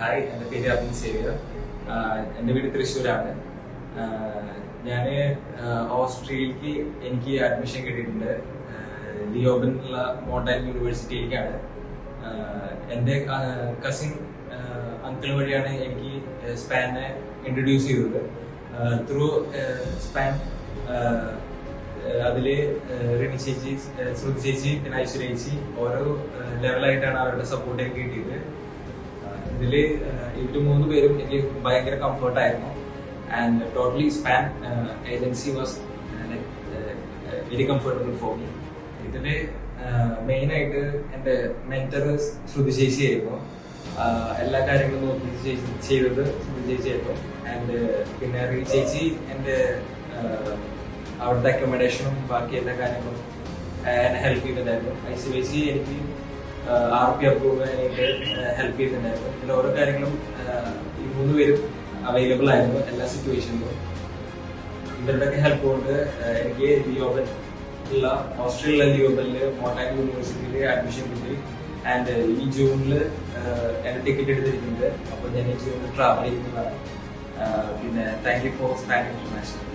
Hi, എൻ്റെ പേര് Abin Xavier. എൻ്റെ വീട് തൃശ്ശൂരാണ്. ഞാൻ ഓസ്ട്രേലിയക്ക് എനിക്ക് അഡ്മിഷൻ കിട്ടിയിട്ടുണ്ട്. ലിയോബൻ എന്നുള്ള മോണ്ടൻ യൂണിവേഴ്സിറ്റിയിലേക്കാണ്. എൻ്റെ കസിൻ അങ്കിൾ വഴിയാണ് എനിക്ക് സ്പാനെ ഇൻട്രൊഡ്യൂസ് ചെയ്തത്. ത്രൂ സ്പാൻ അതില് റിനി ചേച്ചി, ശ്രുതി ചേച്ചി, പിന്നെ ഐശ്വര്യ ചേച്ചി ഓരോ ലെവലായിട്ടാണ് അവരുടെ സപ്പോർട്ട് എനിക്ക് കിട്ടിയത്. ഇതില് ഇവര് 3 പേരും എനിക്ക് ഭയങ്കര കംഫർട്ടായിരുന്നു. And totally span agency was very comfortable for me. ഇതില് മെയിൻ ആയിട്ട് എന്റെ മെന്റർ ശ്രുതി ചേച്ചിയായിരുന്നു. എല്ലാ കാര്യങ്ങളും നോക്കി ചെയ്തത് ശ്രുതി ചേച്ചിയായിരുന്നു. ആൻഡ് പിന്നെ റിനി ചേച്ചി എന്റെ അവിടുത്തെ അക്കോമഡേഷനും ബാക്കി എല്ലാ കാര്യങ്ങളും എന്നെ ഹെൽപ്പ് ചെയ്തിട്ടുണ്ടായിരുന്നു. ഐശ്വര്യ ചേച്ചി എനിക്ക് RP അപ്രൂവ് ചെയ്യാനായിട്ട് ഹെൽപ്പ് ചെയ്തിട്ടുണ്ടായിരുന്നു. ഇതിൽ ഓരോ കാര്യങ്ങളും ഈ 3 പേരും അവൈലബിൾ ആയിരുന്നു എല്ലാ സിറ്റുവേഷനിലും. ഇവരുടെയൊക്കെ ഹെൽപ്പ് കൊണ്ട് എനിക്ക് ലിയോബൻ ഉള്ള ഓസ്ട്രേലിയ ലിയോബനില് മോണ്ടാൻ യൂണിവേഴ്സിറ്റിയിൽ അഡ്മിഷൻ കിട്ടി. ആൻഡ് ഈ ജൂണില് എന്റെ ടിക്കറ്റ് എടുത്തിരിക്കുന്നത്. അപ്പോൾ ഞാൻ ഈ ജൂണിൽ ട്രാവൽ ചെയ്യുന്നതാണ്. പിന്നെ thank you for span international.